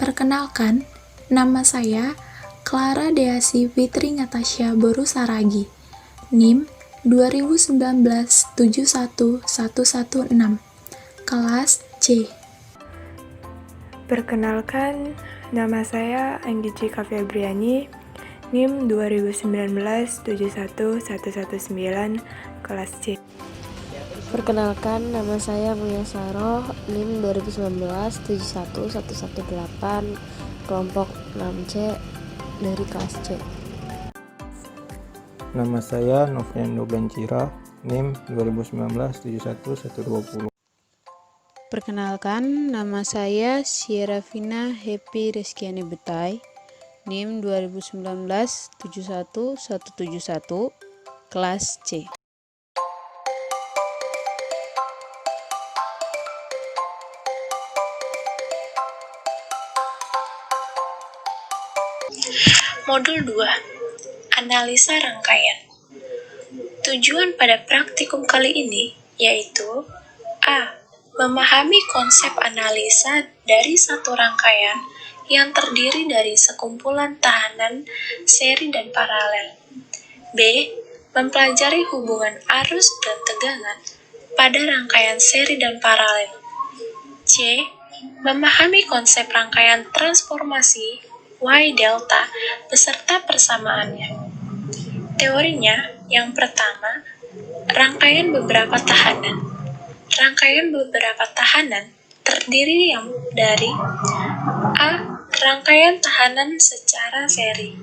Perkenalkan, nama saya Clara Deasi Fitri Natasha Boru Saragi, NIM 2019-71116, kelas C. Perkenalkan, nama saya Anggici Kafebriani, NIM 2019-71119, kelas C. Perkenalkan, nama saya Mulia Saroh, NIM 2019-71118, kelompok 6C dari kelas C. Nama saya Noviando Gancira, NIM 2019-71120. Perkenalkan, nama saya Syirafina Happy Reskiani Betai, NIM 2019-71171, kelas C. Modul 2. Analisa rangkaian. Tujuan pada praktikum kali ini yaitu A. Memahami konsep analisa dari satu rangkaian yang terdiri dari sekumpulan tahanan, seri, dan paralel. B. Mempelajari hubungan arus dan tegangan pada rangkaian seri dan paralel. C. Memahami konsep rangkaian transformasi Y delta beserta persamaannya. Teorinya, yang pertama, rangkaian beberapa tahanan. Rangkaian beberapa tahanan terdiri dari A. Rangkaian tahanan secara seri.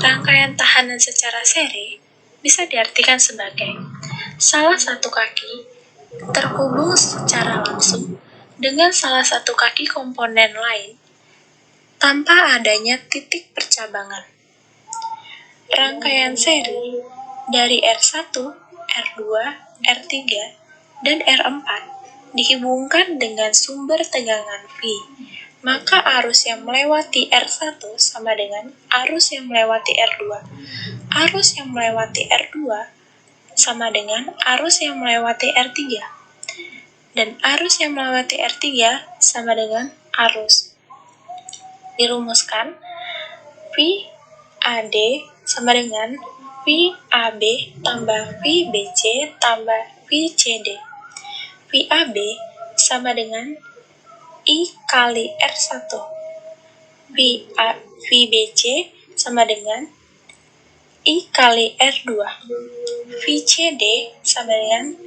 Rangkaian tahanan secara seri bisa diartikan sebagai salah satu kaki terhubung secara langsung dengan salah satu kaki komponen lain tanpa adanya titik percabangan. Rangkaian seri dari R1, R2, R3, dan R4 dihubungkan dengan sumber tegangan V, maka arus yang melewati R1 sama dengan arus yang melewati R2. Arus yang melewati R2 sama dengan arus yang melewati R3. Dan arus yang melewati R3 sama dengan arus. Dirumuskan, V AD sama dengan V AB tambah V BC tambah V CD. V AB sama dengan I kali R1. V BC sama dengan I kali R2. V CD sama dengan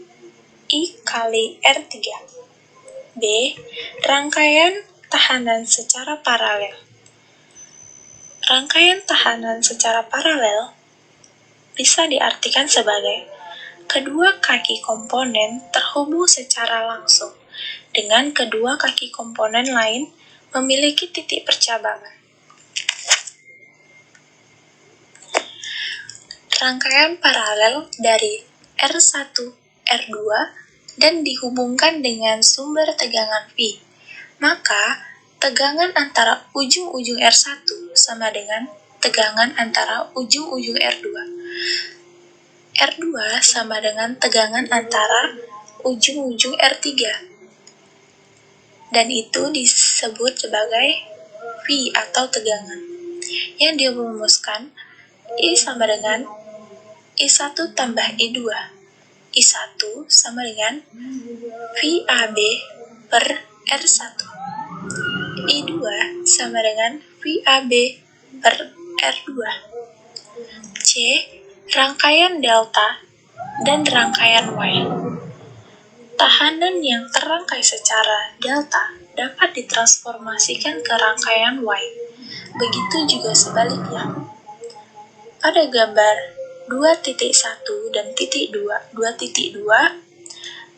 I kali R3. B. Rangkaian tahanan secara paralel. Rangkaian tahanan secara paralel bisa diartikan sebagai kedua kaki komponen terhubung secara langsung dengan kedua kaki komponen lain memiliki titik percabangan. Rangkaian paralel dari R1, R2 dan dihubungkan dengan sumber tegangan V, maka tegangan antara ujung-ujung R1 sama dengan tegangan antara ujung-ujung R2. R2 sama dengan tegangan antara ujung-ujung R3. Dan itu disebut sebagai V atau tegangan. Yang dirumuskan I sama dengan I1 tambah I2. I1 sama dengan VAB per R1. I2 sama dengan VAB per R2. C. Rangkaian delta dan rangkaian Y. Tahanan yang terangkai secara delta dapat ditransformasikan ke rangkaian Y. Begitu juga sebaliknya. Pada gambar 2.1 dan 2.2,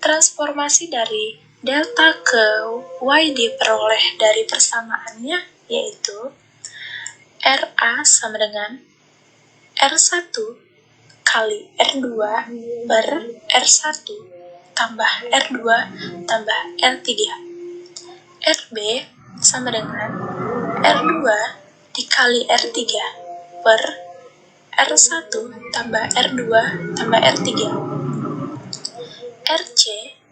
transformasi dari delta ke Y diperoleh dari persamaannya, yaitu RA sama dengan R1 kali R2 per R1 tambah R2 tambah R3. RB sama dengan R2 dikali R3 per R1 tambah R2 tambah R3. RC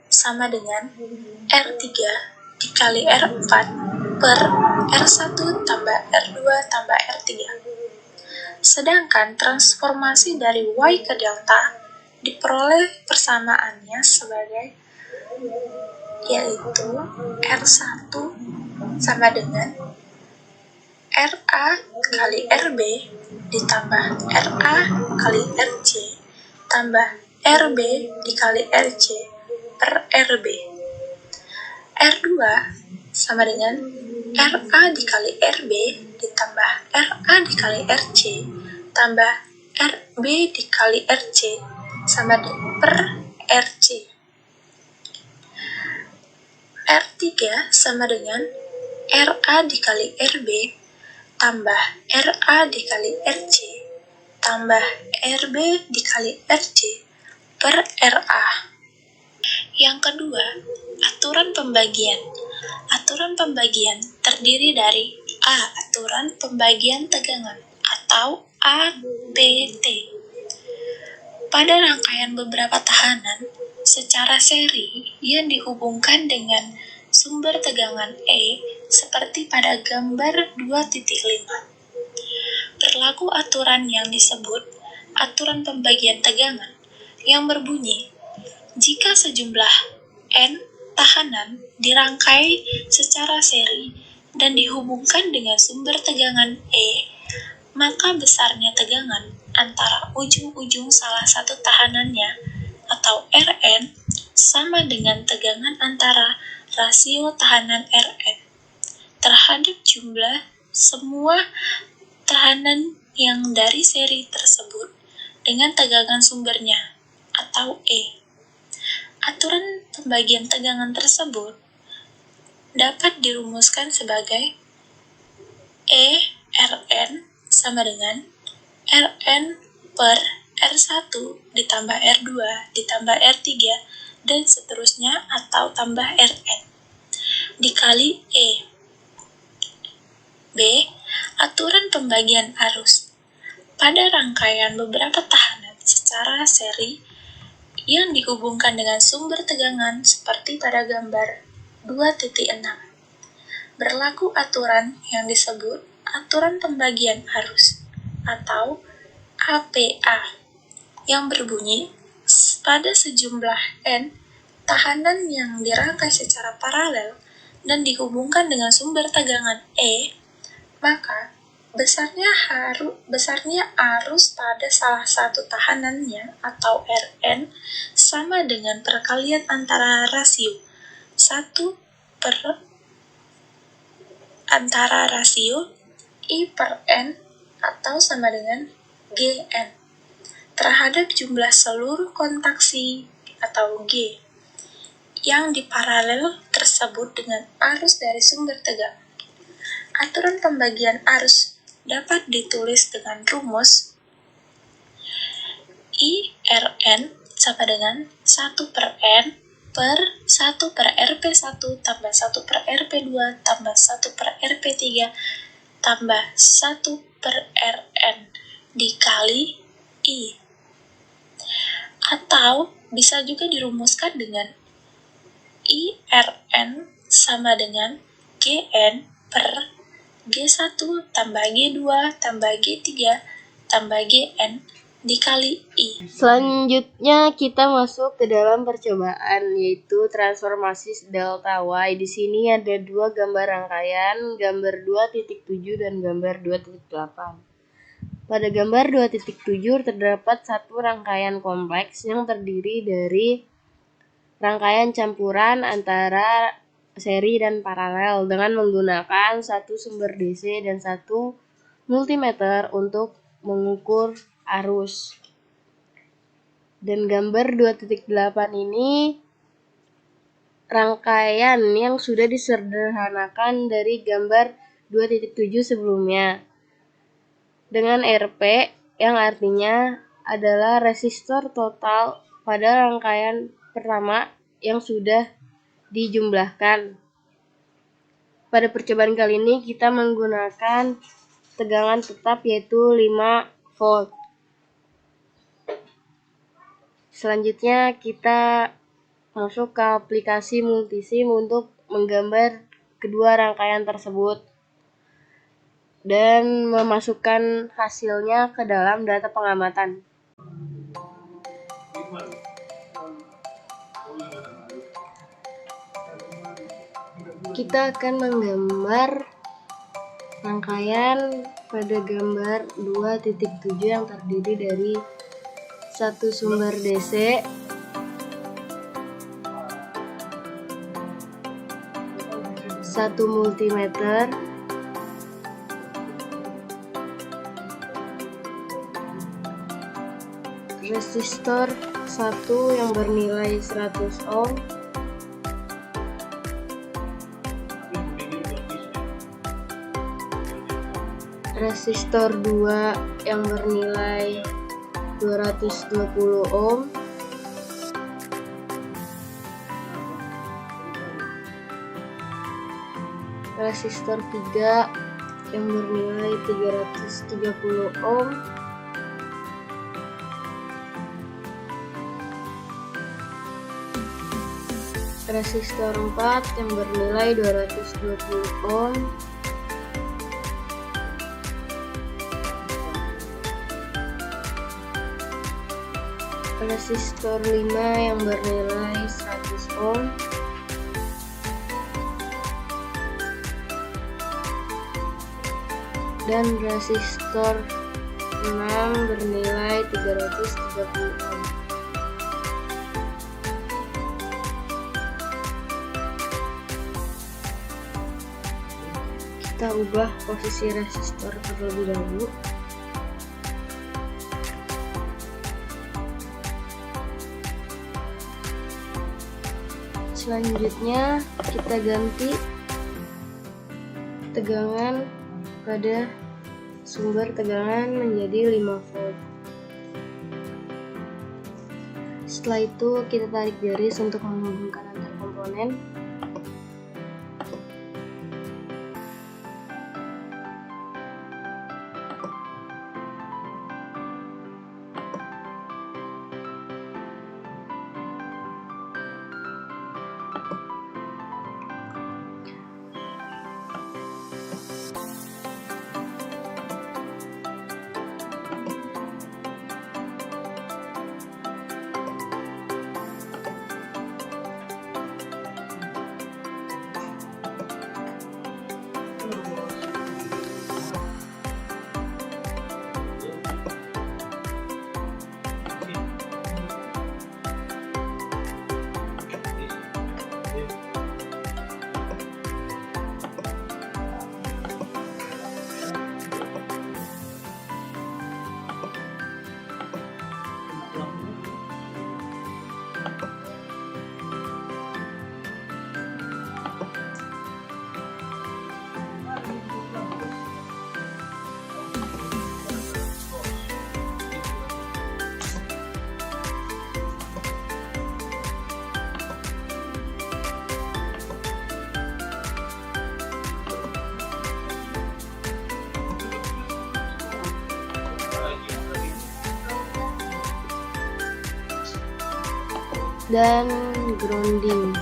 sama dengan R3 dikali R4 per R1 tambah R2 tambah R3. Sedangkan transformasi dari Y ke delta diperoleh persamaannya sebagai yaitu R1 sama dengan RA kali RB ditambah RA kali RC tambah RB dikali RC per RB. R2 sama dengan RA dikali RB ditambah RA dikali RC tambah RB dikali RC sama dengan per RC. R3 sama dengan RA dikali RB tambah RA dikali RC tambah RB dikali RC per RA. Yang kedua, aturan pembagian. Aturan pembagian terdiri dari A. Aturan pembagian tegangan atau APT. Pada rangkaian beberapa tahanan secara seri yang dihubungkan dengan sumber tegangan E seperti pada gambar 2.5. Berlaku aturan yang disebut aturan pembagian tegangan yang berbunyi jika sejumlah N tahanan dirangkai secara seri dan dihubungkan dengan sumber tegangan E, maka besarnya tegangan antara ujung-ujung salah satu tahanannya atau Rn sama dengan tegangan antara rasio tahanan Rn terhadap jumlah semua tahanan yang dari seri tersebut dengan tegangan sumbernya atau E. Aturan pembagian tegangan tersebut dapat dirumuskan sebagai E Rn sama dengan Rn per R1 ditambah R2 ditambah R3 dan seterusnya atau tambah Rn dikali E. B. Aturan pembagian arus. Pada rangkaian beberapa tahanan secara seri yang dihubungkan dengan sumber tegangan seperti pada gambar 2.6, berlaku aturan yang disebut aturan pembagian arus atau APA yang berbunyi pada sejumlah N tahanan yang dirangkai secara paralel dan dihubungkan dengan sumber tegangan E, maka besarnya arus pada salah satu tahanannya atau Rn sama dengan perkalian antara rasio 1 per antara rasio I per N atau sama dengan Gn terhadap jumlah seluruh kontaksi atau G yang diparalel tersebut dengan arus dari sumber tegangan. Aturan pembagian arus dapat ditulis dengan rumus I Rn sama dengan 1 per N per 1 per Rp1 tambah 1 per Rp2 tambah 1 per Rp3 tambah 1 per Rn dikali I. Atau bisa juga dirumuskan dengan I Rn sama dengan Gn per G1 tambah G2 tambah G3 tambah Gn dikali I. Selanjutnya kita masuk ke dalam percobaan, yaitu transformasi delta Y. Di sini ada dua gambar rangkaian, gambar 2.7 dan gambar 2.8. Pada gambar 2.7 terdapat satu rangkaian kompleks yang terdiri dari rangkaian campuran antara seri dan paralel dengan menggunakan satu sumber DC dan satu multimeter untuk mengukur arus. Dan gambar 2.8 ini rangkaian yang sudah disederhanakan dari gambar 2.7 sebelumnya dengan RP yang artinya adalah resistor total pada rangkaian pertama yang sudah dijumlahkan. Pada percobaan kali ini kita menggunakan tegangan tetap yaitu 5 volt. Selanjutnya kita masuk ke aplikasi multisim untuk menggambar kedua rangkaian tersebut dan memasukkan hasilnya ke dalam data pengamatan. Kita akan menggambar rangkaian pada gambar 2.7 yang terdiri dari satu sumber DC, satu multimeter, resistor 1 yang bernilai 100 ohm, resistor 2 yang bernilai 220 ohm, resistor 3 yang bernilai 330 ohm, resistor 4 yang bernilai 220 ohm, resistor 5 yang bernilai 100 ohm, dan resistor 6 bernilai 330 ohm. Kita ubah posisi resistor terlebih dahulu. Selanjutnya kita ganti tegangan pada sumber tegangan menjadi 5 volt. Setelah itu kita tarik garis untuk menghubungkan antar komponen. Dan grounding.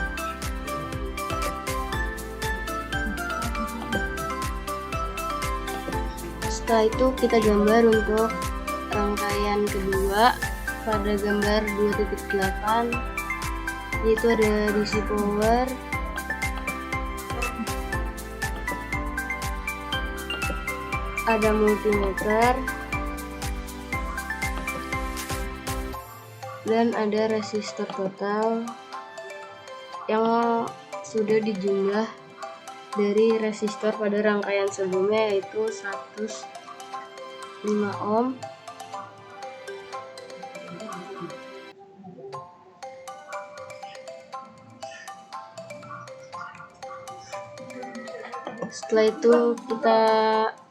Setelah itu kita gambar untuk rangkaian kedua pada gambar 2.8, yaitu ada DC power, ada multimeter, dan ada resistor total yang sudah dijumlah dari resistor pada rangkaian sebelumnya, yaitu 105 ohm, setelah itu kita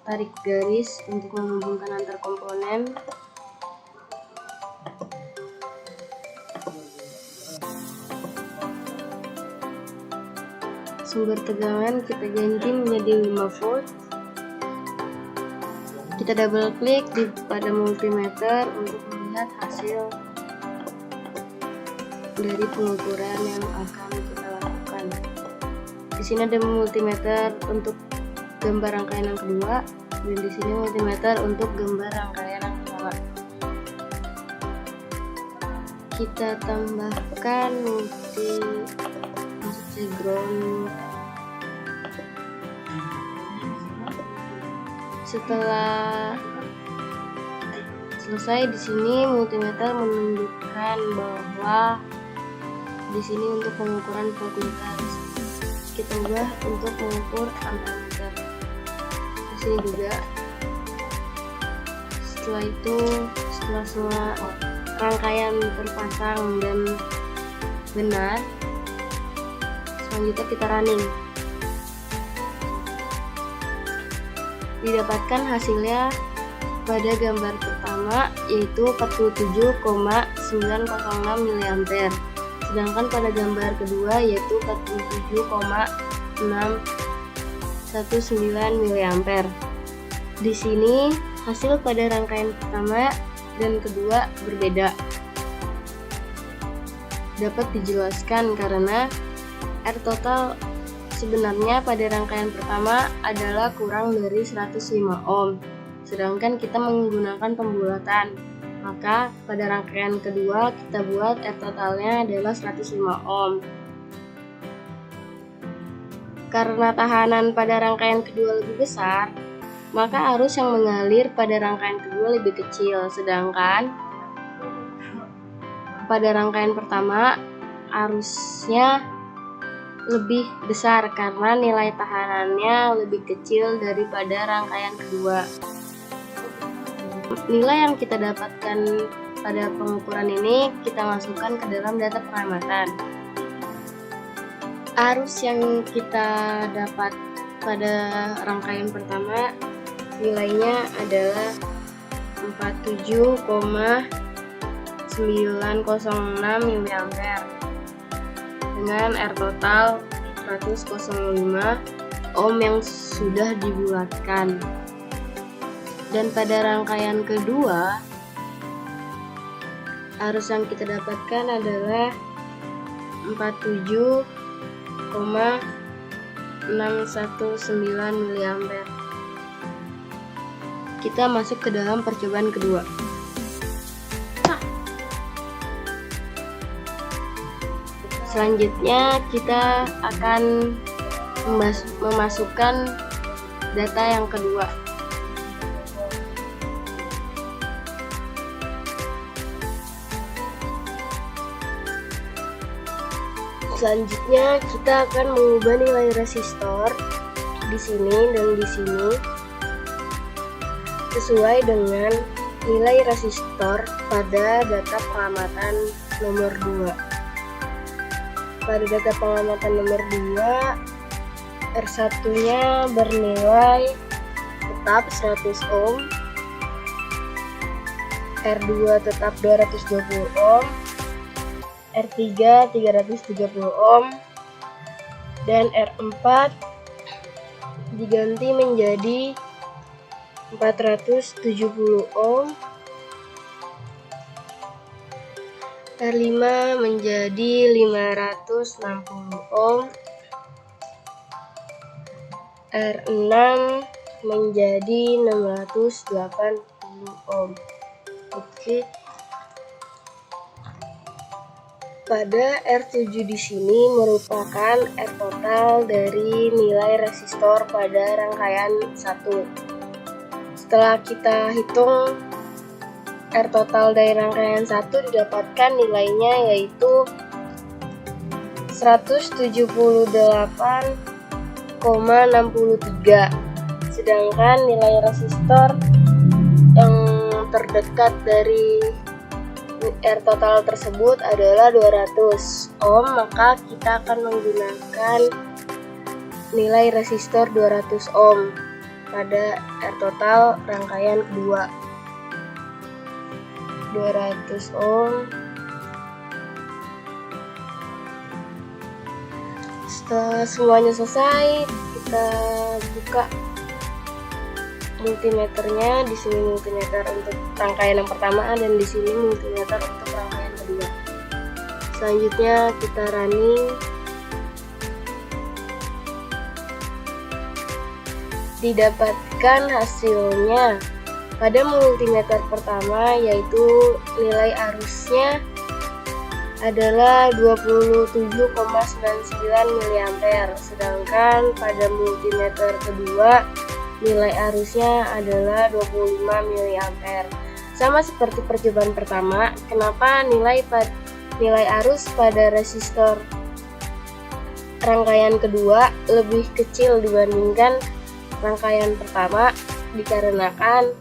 tarik garis untuk menghubungkan antar komponen. Sumber tegangan kita ganti menjadi 5 volt. Kita double klik pada multimeter untuk melihat hasil dari pengukuran yang akan kita lakukan. Di sini ada multimeter untuk gambar rangkaian yang kedua, dan di sini multimeter untuk gambar rangkaian yang pertama. Kita tambahkan background. Setelah selesai, di sini multimeter menunjukkan bahwa di sini untuk pengukuran voltmeter. Kita ubah untuk mengukur ampermeter. Di sini juga. Setelah itu, setelah semua rangkaian terpasang dan benar, selanjutnya kita running. Didapatkan hasilnya pada gambar pertama yaitu 47,906 mA, sedangkan pada gambar kedua yaitu 47,619 mA. Di sini hasil pada rangkaian pertama dan kedua berbeda. Dapat dijelaskan karena R total sebenarnya pada rangkaian pertama adalah kurang dari 105 ohm, sedangkan kita menggunakan pembulatan. Maka pada rangkaian kedua kita buat R totalnya adalah 105 ohm. Karena tahanan pada rangkaian kedua lebih besar, maka arus yang mengalir pada rangkaian kedua lebih kecil, sedangkan pada rangkaian pertama arusnya lebih besar karena nilai tahanannya lebih kecil daripada rangkaian kedua. Nilai yang kita dapatkan pada pengukuran ini kita masukkan ke dalam data pengamatan. Arus yang kita dapat pada rangkaian pertama nilainya adalah 47,906 mA dengan R total 105 ohm yang sudah dibulatkan. Dan pada rangkaian kedua, arus yang kita dapatkan adalah 47,619 mA. Kita masuk ke dalam percobaan kedua. Selanjutnya kita akan memasukkan data yang kedua. Selanjutnya kita akan mengubah nilai resistor di sini dan di sini sesuai dengan nilai resistor pada data pengamatan nomor 2. Pada data pengamatan nomor 2, R1-nya bernilai tetap 100 ohm, R2 tetap 220 ohm, R3 330 ohm, dan R4 diganti menjadi 470 ohm, R5 menjadi 560 ohm, R6 menjadi 680 ohm. Oke. Pada R7 di sini merupakan R total dari nilai resistor pada rangkaian 1. Setelah kita hitung R total dari rangkaian 1 didapatkan nilainya yaitu 178,63, sedangkan nilai resistor yang terdekat dari R total tersebut adalah 200 ohm, maka kita akan menggunakan nilai resistor 200 ohm pada R total rangkaian kedua. 200 ohm. Setelah semuanya selesai, kita buka multimeternya. Di sini multimeter untuk rangkaian yang pertama dan di sini multimeter untuk rangkaian kedua. Selanjutnya kita running. didapatkan hasilnya pada multimeter pertama, yaitu nilai arusnya adalah 27,99 mA, sedangkan pada multimeter kedua nilai arusnya adalah 25 mA. Sama seperti percobaan pertama, kenapa nilai arus pada resistor rangkaian kedua lebih kecil dibandingkan rangkaian pertama? Dikarenakan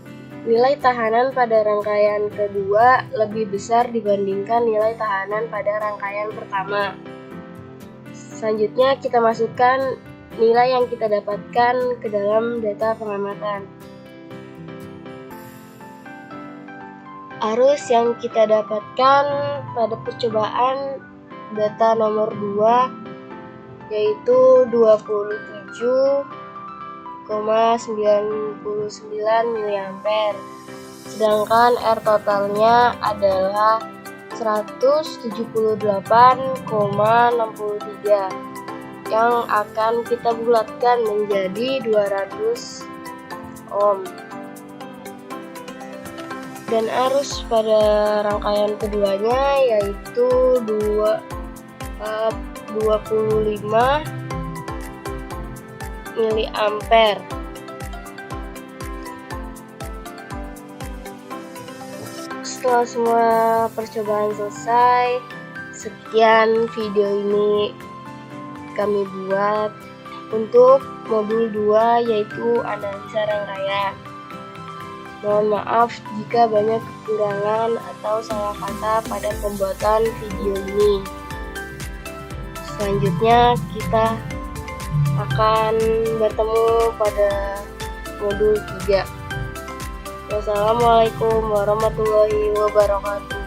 nilai tahanan pada rangkaian kedua lebih besar dibandingkan nilai tahanan pada rangkaian pertama. Selanjutnya kita masukkan nilai yang kita dapatkan ke dalam data pengamatan. Arus yang kita dapatkan pada percobaan data nomor 2 yaitu 27,99 mA, sedangkan R totalnya adalah 178,63 yang akan kita bulatkan menjadi 200 ohm. Dan arus pada rangkaian keduanya yaitu 25 mA. Setelah semua percobaan selesai, sekian video ini kami buat untuk modul 2 yaitu analisa rangkaian. Mohon maaf jika banyak kekurangan atau salah kata pada pembuatan video ini. Selanjutnya kita akan bertemu pada modul 3. Wassalamualaikum warahmatullahi wabarakatuh.